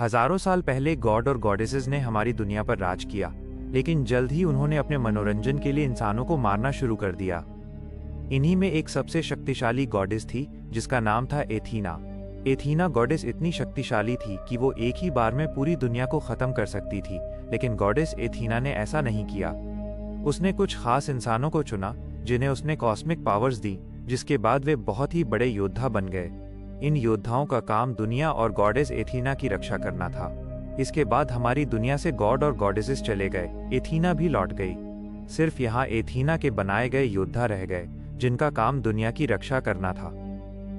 हजारों साल पहले गॉड और गॉडेसेस ने हमारी दुनिया पर राज किया, लेकिन जल्द ही उन्होंने अपने मनोरंजन के लिए इंसानों को मारना शुरू कर दिया। इन्हीं में एक सबसे शक्तिशाली गॉडेस थी जिसका नाम था एथीना। एथीना गॉडेस इतनी शक्तिशाली थी कि वो एक ही बार में पूरी दुनिया को खत्म कर सकती थी, लेकिन गॉडेस एथीना ने ऐसा नहीं किया। उसने कुछ खास इंसानों को चुना जिन्हें उसने कॉस्मिक पावर्स दी, जिसके बाद वे बहुत ही बड़े योद्धा बन गए। इन योद्धाओं का काम दुनिया और गॉडेस एथीना की रक्षा करना था। इसके बाद हमारी दुनिया से गॉड और गॉडेसेस चले गए, एथीना भी लौट गई। सिर्फ यहाँ एथीना के बनाए गए योद्धा रह गए जिनका काम दुनिया की रक्षा करना था।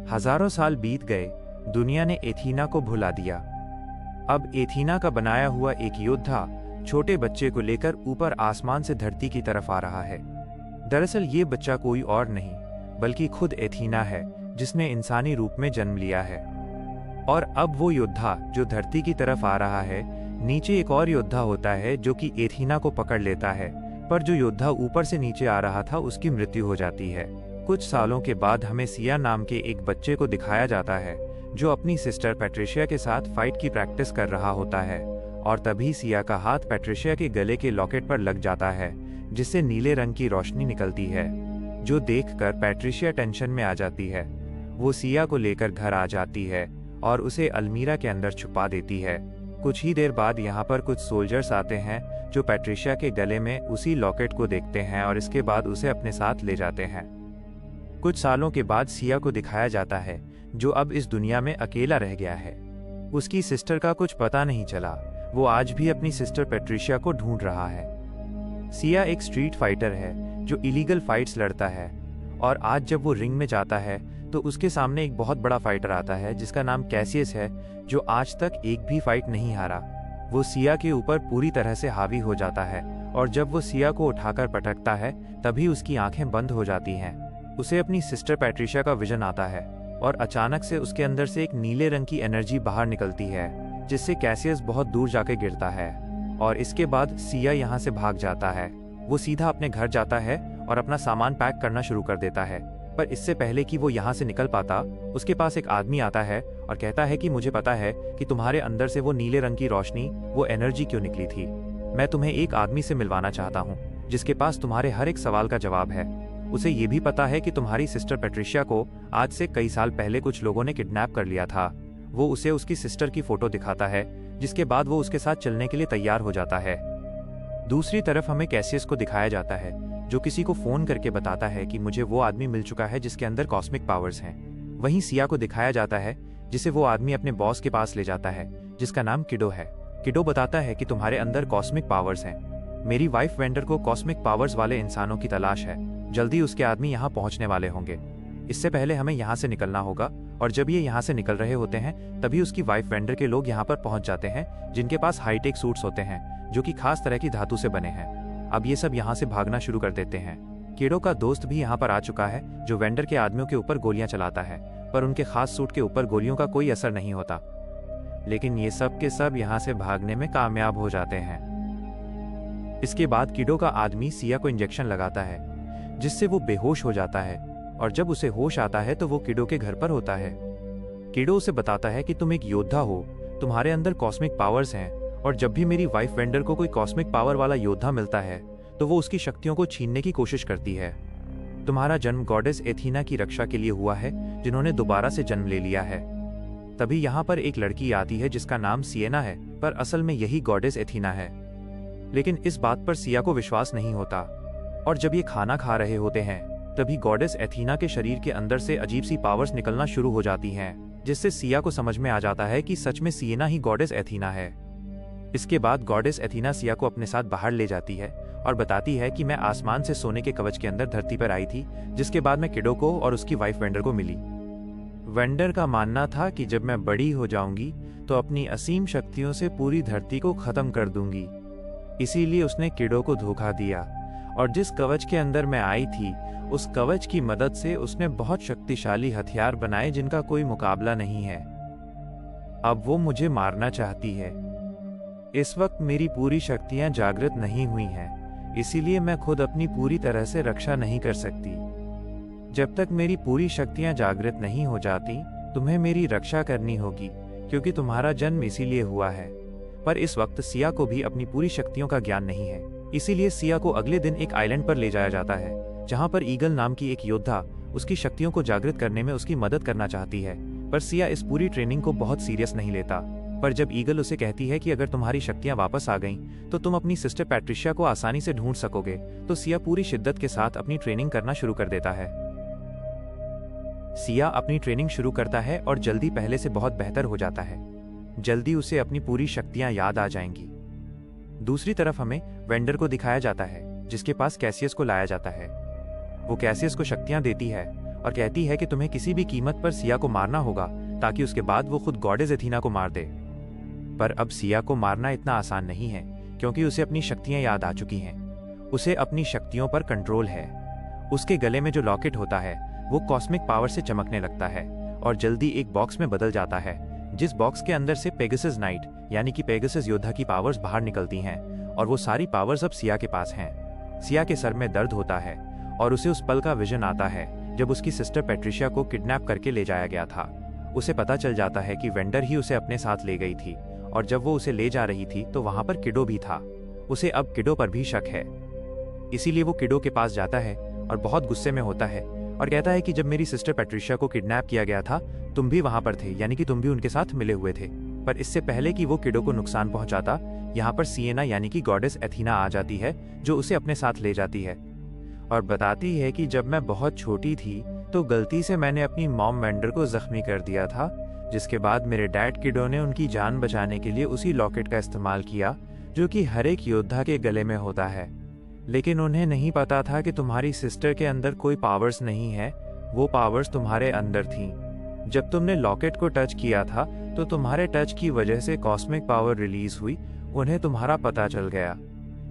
हजारों साल बीत गए, दुनिया ने एथीना को भुला दिया। अब एथीना का बनाया हुआ एक योद्धा छोटे बच्चे को लेकर ऊपर आसमान से धरती की तरफ आ रहा है। दरअसल ये बच्चा कोई और नहीं बल्कि खुद एथीना है, जिसने इंसानी रूप में जन्म लिया है। और अब वो योद्धा जो धरती की तरफ आ रहा है, नीचे एक और योद्धा होता है जो कि एथीना को पकड़ लेता है, पर जो योद्धा ऊपर से नीचे आ रहा था उसकी मृत्यु हो जाती है। कुछ सालों के बाद हमें सिया नाम के एक बच्चे को दिखाया जाता है जो अपनी सिस्टर पैट्रिशिया के साथ फाइट की प्रैक्टिस कर रहा होता है, और तभी सिया का हाथ पैट्रिशिया के गले के लॉकेट पर लग जाता है, जिससे नीले रंग की रोशनी निकलती है, जो देखकर पैट्रिशिया टेंशन में आ जाती है। वो सिया को लेकर घर आ जाती है और उसे अलमीरा के अंदर छुपा देती है। कुछ ही देर बाद यहाँ पर कुछ सोल्जर्स आते हैं जो पैट्रिशिया के गले में उसी लॉकेट को देखते हैं और इसके बाद उसे अपने साथ ले जाते हैं। कुछ सालों के बाद सिया को दिखाया जाता है जो अब इस दुनिया में अकेला रह गया है। उसकी सिस्टर का कुछ पता नहीं चला, वो आज भी अपनी सिस्टर पैट्रिशिया को ढूंढ रहा है। सिया एक स्ट्रीट फाइटर है जो इलीगल फाइट्स लड़ता है, और आज जब वो रिंग में जाता है तो उसके सामने एक बहुत बड़ा फाइटर आता है जिसका नाम कैसियस है, जो आज तक एक भी फाइट नहीं हारा। वो सिया के ऊपर पूरी तरह से हावी हो जाता है, और जब वो सिया को उठाकर पटकता है तभी उसकी आंखें बंद हो जाती हैं। उसे अपनी सिस्टर पैट्रिशिया का विजन आता है और अचानक से उसके अंदर से एक नीले रंग की एनर्जी बाहर निकलती है, जिससे कैसियस बहुत दूर जाके गिरता है। और इसके बाद सिया यहाँ से भाग जाता है। वो सीधा अपने घर जाता है और अपना सामान पैक करना शुरू कर देता है, पर इससे पहले कि वो यहाँ से निकल पाता, उसके पास एक आदमी आता है और कहता है कि मुझे पता है कि तुम्हारे अंदर से वो नीले रंग की रोशनी, वो एनर्जी क्यों निकली थी। मैं तुम्हें एक आदमी से मिलवाना चाहता हूँ जिसके पास तुम्हारे हर एक सवाल का जवाब है। उसे ये भी पता है कि तुम्हारी सिस्टर पैट्रिशिया को आज से कई साल पहले कुछ लोगों ने किडनैप कर लिया था। वो उसे उसकी सिस्टर की फोटो दिखाता है, जिसके बाद वो उसके साथ चलने के लिए तैयार हो जाता है। दूसरी तरफ हमें कैसियस को दिखाया जाता है जो किसी को फोन करके बताता है कि मुझे वो आदमी मिल चुका है जिसके अंदर कॉस्मिक पावर्स हैं। वहीं सिया को दिखाया जाता है जिसे वो आदमी अपने बॉस के पास ले जाता है जिसका नाम किडो है। किडो बताता है कि तुम्हारे अंदर कॉस्मिक पावर्स हैं। मेरी वाइफ वेंडर को कॉस्मिक पावर्स वाले इंसानों की तलाश है, जल्दी उसके आदमी यहाँ पहुँचने वाले होंगे। इससे पहले हमें यहाँ से निकलना होगा। और जब ये यहाँ से निकल रहे होते हैं तभी उसकी वाइफ वेंडर के लोग यहाँ पर पहुँच जाते हैं, जिनके पास हाईटेक सूट्स होते हैं जो कि खास तरह की धातु से बने हैं। अब ये सब यहाँ से भागना शुरू कर देते हैं। किडो का दोस्त भी यहाँ पर आ चुका है जो वेंडर के आदमियों के ऊपर गोलियां चलाता है, पर उनके खास सूट के ऊपर गोलियों का कोई असर नहीं होता। लेकिन ये सब के सब यहाँ से भागने में कामयाब हो जाते हैं। इसके बाद किडो का आदमी सिया को इंजेक्शन लगाता है जिससे वो बेहोश हो जाता है, और जब उसे होश आता है तो वो किडो के घर पर होता है। किडो उसे बताता है कि तुम एक योद्धा हो, तुम्हारे अंदर कॉस्मिक पावर्स हैं, और जब भी मेरी वाइफ वेंडर को कोई कॉस्मिक पावर वाला योद्धा मिलता है तो वो उसकी शक्तियों को छीनने की कोशिश करती है। तुम्हारा जन्म गॉडेस एथीना की रक्षा के लिए हुआ है, जिन्होंने दोबारा से जन्म ले लिया है। तभी यहाँ पर एक लड़की आती है जिसका नाम सियेना है, पर असल में यही गॉडेस एथीना है। लेकिन इस बात पर सिया को विश्वास नहीं होता, और जब ये खाना खा रहे होते हैं तभी गॉडेस एथीना के शरीर के अंदर से अजीब सी पावर्स निकलना शुरू हो जाती हैं, जिससे सिया को समझ में आ जाता है कि सच में सियेना ही गॉडेस एथीना है। इसके बाद गॉडेस एथीना सिया को अपने साथ बाहर ले जाती है और बताती है कि मैं आसमान से सोने के कवच के अंदर धरती पर आई थी, जिसके बाद मैं किडो को और उसकी वाइफ वेंडर को मिली। वेंडर का मानना था कि जब मैं बड़ी हो जाऊंगी तो अपनी असीम शक्तियों से पूरी धरती को खत्म कर दूंगी। इसीलिए उसने किडो को धोखा दिया, और जिस कवच के अंदर मैं आई थी उस कवच की मदद से उसने बहुत शक्तिशाली हथियार बनाए जिनका कोई मुकाबला नहीं है। अब वो मुझे मारना चाहती है। इस वक्त मेरी पूरी शक्तियां जागृत नहीं हुई हैं, इसीलिए मैं खुद अपनी पूरी तरह से रक्षा नहीं कर सकती। जब तक मेरी पूरी शक्तियां जागृत नहीं हो जाती तुम्हें मेरी रक्षा करनी होगी, क्योंकि तुम्हारा जन्म इसीलिए हुआ है। पर इस वक्त सिया को भी अपनी पूरी शक्तियों का ज्ञान नहीं है, इसीलिए सिया को अगले दिन एक आइलैंड पर ले जाया जाता है, जहाँ पर ईगल नाम की एक योद्धा उसकी शक्तियों को जागृत करने में उसकी मदद करना चाहती है। पर सिया इस पूरी ट्रेनिंग को बहुत सीरियस नहीं लेता। पर जब ईगल उसे कहती है कि अगर तुम्हारी शक्तियां वापस आ गईं, तो तुम अपनी सिस्टर पैट्रिशिया को आसानी से ढूंढ सकोगे, तो सिया पूरी शिद्दत के साथ अपनी ट्रेनिंग करना शुरू कर देता है। सिया अपनी ट्रेनिंग शुरू करता है और जल्दी पहले से बहुत बेहतर हो जाता है। जल्दी उसे अपनी पूरी शक्तियां याद आ जाएंगी। दूसरी तरफ हमें वेंडर को दिखाया जाता है, जिसके पास कैसियस को लाया जाता है। वो कैसियस को शक्तियां देती है और कहती है कि तुम्हें किसी भी कीमत पर सिया को मारना होगा, ताकि उसके बाद वो खुद गॉडेस एथीना को मार दे। पर अब सिया को मारना इतना आसान नहीं है, क्योंकि उसे अपनी शक्तियां याद आ चुकी हैं। उसे अपनी शक्तियों पर कंट्रोल है। उसके गले में जो लॉकेट होता है वो कॉस्मिक पावर से चमकने लगता है और जल्दी एक बॉक्स में बदल जाता है, जिस बॉक्स के अंदर से पेगासस नाइट यानी कि पेगासस योद्धा की पावर्स बाहर निकलती हैं, और वो सारी पावर्स अब सिया के पास हैं। सिया के सर में दर्द होता है और उसे उस पल का विजन आता है जब उसकी सिस्टर पैट्रिशिया को किडनैप करके ले जाया गया था। उसे पता चल जाता है कि वेंडर ही उसे अपने साथ ले गई थी, और जब वो उसे ले जा रही थी तो वहां पर किडो भी था। उसे अब किडो पर भी शक है, इसीलिए वो किडो के पास जाता है और बहुत गुस्से में होता है और कहता है कि जब मेरी सिस्टर पैट्रिशिया को किडनैप किया गया था, तुम भी वहां पर थे, यानी कि तुम भी उनके साथ मिले हुए थे। पर इससे पहले कि वो किडो को नुकसान पहुंचाता, यहाँ पर सिएना यानी कि गॉडेस एथीना आ जाती है, जो उसे अपने साथ ले जाती है और बताती है कि जब मैं बहुत छोटी थी तो गलती से मैंने अपनी मॉम वेंडर को जख्मी कर दिया था, जिसके बाद मेरे डैड किडो ने उनकी जान बचाने के लिए उसी लॉकेट का इस्तेमाल किया, जो कि हर एक योद्धा के गले में होता है। लेकिन उन्हें नहीं पता था कि तुम्हारी सिस्टर के अंदर कोई पावर्स नहीं है, वो पावर्स तुम्हारे अंदर थीं। जब तुमने लॉकेट को टच किया था तो तुम्हारे टच की वजह से कॉस्मिक पावर रिलीज हुई, उन्हें तुम्हारा पता चल गया।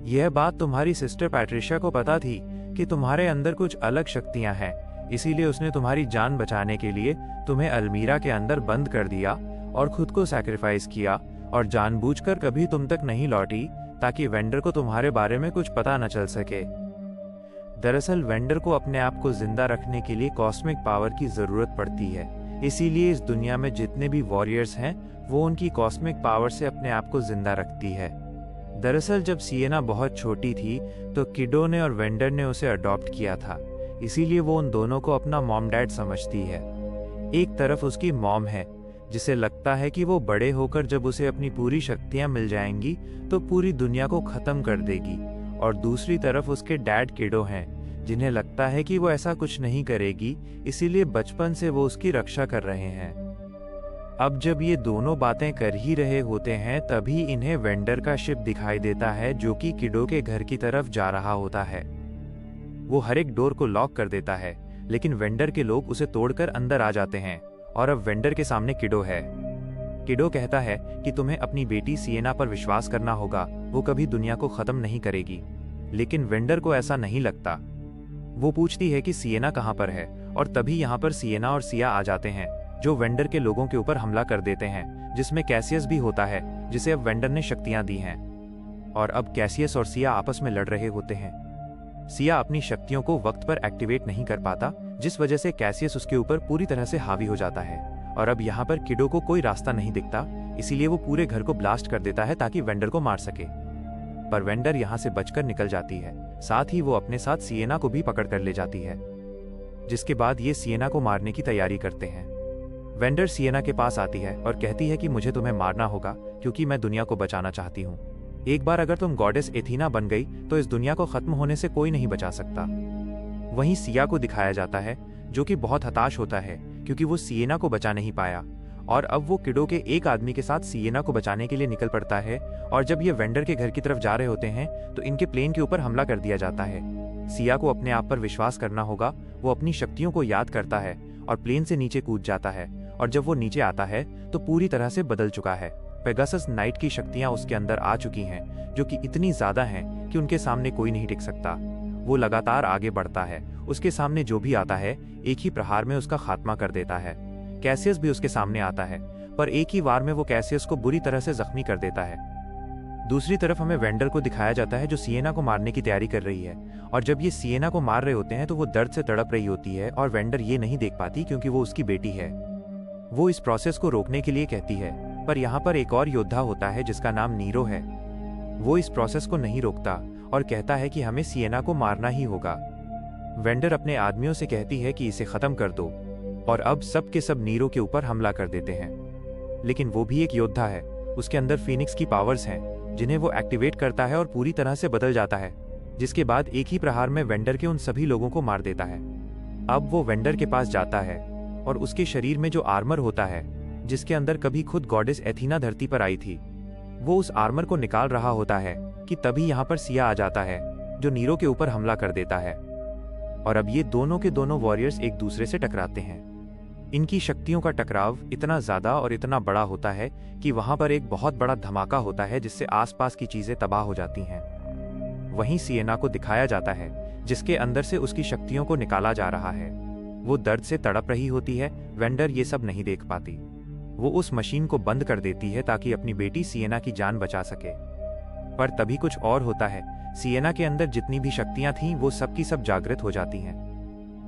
यह बात तुम्हारी सिस्टर पैट्रिशिया को पता थी कि तुम्हारे अंदर कुछ अलग शक्तियां हैं, इसीलिए उसने तुम्हारी जान बचाने के लिए तुम्हें अलमीरा के अंदर बंद कर दिया और खुद को सैक्रिफाइस किया, और जानबूझकर कभी तुम तक नहीं लौटी ताकि वेंडर को तुम्हारे बारे में कुछ पता न चल सके। दरअसल वेंडर को अपने आप को जिंदा रखने के लिए कॉस्मिक पावर की जरूरत पड़ती है, इसीलिए इस दुनिया में जितने भी वॉरियर्स हैं वो उनकी कॉस्मिक पावर से अपने आप को जिंदा रखती है। दरअसल जब सिएना बहुत छोटी थी तो किडो ने और वेंडर ने उसे अडॉप्ट किया था, इसीलिए वो उन दोनों को अपना मॉम डैड समझती है। एक तरफ उसकी मॉम है, जिसे लगता है कि वो बड़े होकर जब उसे अपनी पूरी शक्तियां मिल जाएंगी तो पूरी दुनिया को खत्म कर देगी, और दूसरी तरफ उसके डैड किडो हैं, जिन्हें लगता है कि वो ऐसा कुछ नहीं करेगी, इसीलिए बचपन से वो उसकी रक्षा कर रहे हैं। अब जब ये दोनों बातें कर ही रहे होते हैं तभी इन्हें वेंडर का शिप दिखाई देता है, जो कि किडो के घर की तरफ जा रहा होता है। वो हर एक डोर को लॉक कर देता है, लेकिन वेंडर के लोग उसे तोड़कर अंदर आ जाते हैं, और अब वेंडर के सामने किडो है। किडो कहता है कि तुम्हें अपनी बेटी सिएना पर विश्वास करना होगा, वो कभी दुनिया को खत्म नहीं करेगी। लेकिन वेंडर को ऐसा नहीं लगता। वो पूछती है कि सिएना कहाँ पर है, और तभी यहाँ पर सिएना और सिया आ जाते हैं, जो वेंडर के लोगों के ऊपर हमला कर देते हैं, जिसमें कैसियस भी होता है, जिसे अब वेंडर ने शक्तियां दी हैं। और अब कैसियस और सिया आपस में लड़ रहे होते हैं। सिया अपनी शक्तियों को वक्त पर एक्टिवेट नहीं कर पाता, जिस वजह से कैसियस उसके ऊपर पूरी तरह से हावी हो जाता है, और अब यहाँ पर किडो को कोई रास्ता नहीं दिखता, इसीलिए वो पूरे घर को ब्लास्ट कर देता है ताकि वेंडर को मार सके। पर वेंडर यहाँ से बचकर निकल जाती है, साथ ही वो अपने साथ सिएना को भी पकड़ कर ले जाती है, जिसके बाद ये सिएना को मारने की तैयारी करते हैं। वेंडर सिएना के पास आती है और कहती है कि मुझे तुम्हें मारना होगा, क्योंकि मैं दुनिया को बचाना चाहती हूँ। एक बार अगर तुम गॉडेस एथीना बन गई तो इस दुनिया को खत्म होने से कोई नहीं बचा सकता। वहीं सिया को दिखाया जाता है, जो कि बहुत हताश होता है क्योंकि वो सिएना को बचा नहीं पाया, और अब वो किडो के एक आदमी के साथ सिएना को बचाने के लिए निकल पड़ता है। और जब ये वेंडर के घर की तरफ जा रहे होते हैं तो इनके प्लेन के ऊपर हमला कर दिया जाता है। सिया को अपने आप पर विश्वास करना होगा। वो अपनी शक्तियों को याद करता है और प्लेन से नीचे कूद जाता है, और जब वो नीचे आता है तो पूरी तरह से बदल चुका है। पेगासस नाइट की शक्तियां उसके अंदर आ चुकी हैं, जो कि इतनी ज्यादा हैं कि उनके सामने कोई नहीं टिक सकता। वो लगातार आगे बढ़ता है, उसके सामने जो भी आता है एक ही प्रहार में उसका खात्मा कर देता है। कैसियस भी उसके सामने आता है, पर एक ही वार में वो कैसियस को बुरी तरह से जख्मी कर देता है। दूसरी तरफ हमें वेंडर को दिखाया जाता है, जो सिएना को मारने की तैयारी कर रही है, और जब ये सिएना को मार रहे होते हैं तो वो दर्द से तड़प रही होती है, और वेंडर ये नहीं देख पाती क्योंकि वो उसकी बेटी है। वो इस प्रोसेस को रोकने के लिए कहती है पर यहाँ पर एक और योद्धा होता है जिसका नाम नीरो है। वो इस प्रोसेस को नहीं रोकता और कहता है कि हमें सिएना को मारना ही होगा। वेंडर अपने आदमियों से कहती है कि इसे खत्म कर दो, और अब सब के सब नीरो के ऊपर हमला कर देते हैं। लेकिन वो भी एक योद्धा है, उसके अंदर फीनिक्स की पावर्स हैं जिन्हें वो एक्टिवेट करता है और पूरी तरह से बदल जाता है, जिसके बाद एक ही प्रहार में वेंडर के उन सभी लोगों को मार देता है। अब वो वेंडर के पास जाता है और उसके शरीर में जो आर्मर होता है, जिसके अंदर कभी खुद गॉडेस एथीना धरती पर आई थी, वो उस आर्मर को निकाल रहा होता है कि तभी यहाँ पर सिया आ जाता है जो नीरो के ऊपर हमला कर देता है। और अब ये दोनों के दोनों वॉरियर्स एक दूसरे से टकराते हैं। इनकी शक्तियों का टकराव इतना ज्यादा और इतना बड़ा होता है कि वहां पर एक बहुत बड़ा धमाका होता है जिससे आसपास की चीजें तबाह हो जाती हैं। वहीं सिएना को दिखाया जाता है जिसके अंदर से उसकी शक्तियों को निकाला जा रहा है। वो दर्द से तड़प रही होती है। वेंडर ये सब नहीं देख पाती। वो उस मशीन को बंद कर देती है ताकि अपनी बेटी सिएना की जान बचा सके। पर तभी कुछ और होता है। सिएना के अंदर जितनी भी शक्तियां थीं वो सब की सब जागृत हो जाती हैं।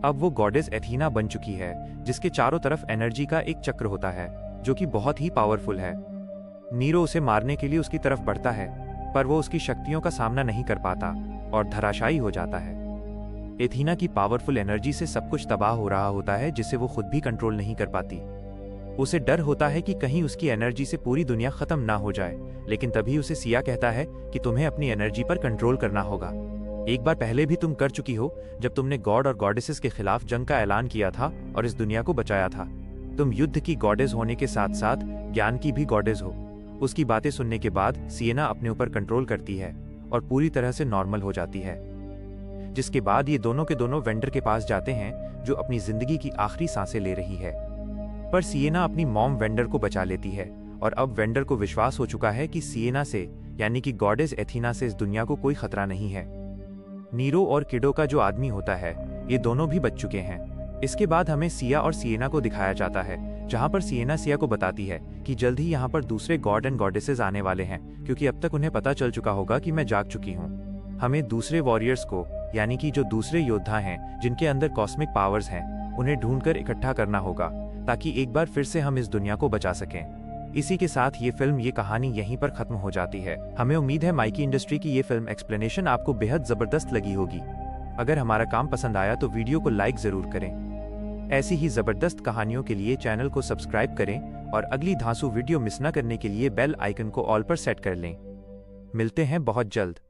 अब वो गॉडेस एथीना बन चुकी है जिसके चारों तरफ एनर्जी का एक चक्र होता है जो कि बहुत ही पावरफुल है। नीरो उसे मारने के लिए उसकी तरफ बढ़ता है, पर वो उसकी शक्तियों का सामना नहीं कर पाता और धराशायी हो जाता है। एथीना की पावरफुल एनर्जी से सब कुछ तबाह हो रहा होता है जिसे वो खुद भी कंट्रोल नहीं कर पाती। उसे डर होता है कि कहीं उसकी एनर्जी से पूरी दुनिया खत्म ना हो जाए। लेकिन तभी उसे सिया कहता है कि तुम्हें अपनी एनर्जी पर कंट्रोल करना होगा। एक बार पहले भी तुम कर चुकी हो जब तुमने गॉड और गॉडेसेस के खिलाफ जंग का ऐलान किया था और इस दुनिया को बचाया था। तुम युद्ध की गॉडेस होने के साथ साथ ज्ञान की भी गॉडेस हो। उसकी बातें सुनने के बाद सिएना अपने ऊपर कंट्रोल करती है और पूरी तरह से नॉर्मल हो जाती है। जिसके बाद ये दोनों के दोनों वेंडर के पास जाते हैं जो अपनी जिंदगी की आखिरी सांसें ले रही है। पर सिएना अपनी मॉम वेंडर को बचा लेती है और अब वेंडर को विश्वास हो चुका है कि सिएना से यानी कि गॉडेस एथीना से इस दुनिया को कोई खतरा नहीं है। नीरो और किडो का जो आदमी होता है ये दोनों भी बच चुके हैं। इसके बाद हमें सिया और सिएना को दिखाया जाता है जहां पर सिएना सिया को बताती है कि जल्द ही यहाँ पर दूसरे गॉड एंड गॉडेसेस आने वाले हैं, क्योंकि अब तक उन्हें पता चल चुका होगा कि मैं जाग चुकी हूँ। हमें दूसरे वॉरियर्स को यानी कि जो दूसरे योद्धा हैं जिनके अंदर कॉस्मिक पावर्स हैं उन्हें ढूंढकर इकट्ठा करना होगा ताकि एक बार फिर से हम इस दुनिया को बचा सकें। इसी के साथ ये फिल्म ये कहानी यहीं पर खत्म हो जाती है। हमें उम्मीद है माइकी इंडस्ट्री की ये फिल्म एक्सप्लेनेशन आपको बेहद जबरदस्त लगी होगी। अगर हमारा काम पसंद आया तो वीडियो को लाइक जरूर करें। ऐसी ही जबरदस्त कहानियों के लिए चैनल को सब्सक्राइब करें और अगली धांसू वीडियो मिस न करने के लिए बेल आइकन को ऑल पर सेट कर लें। मिलते हैं बहुत जल्द।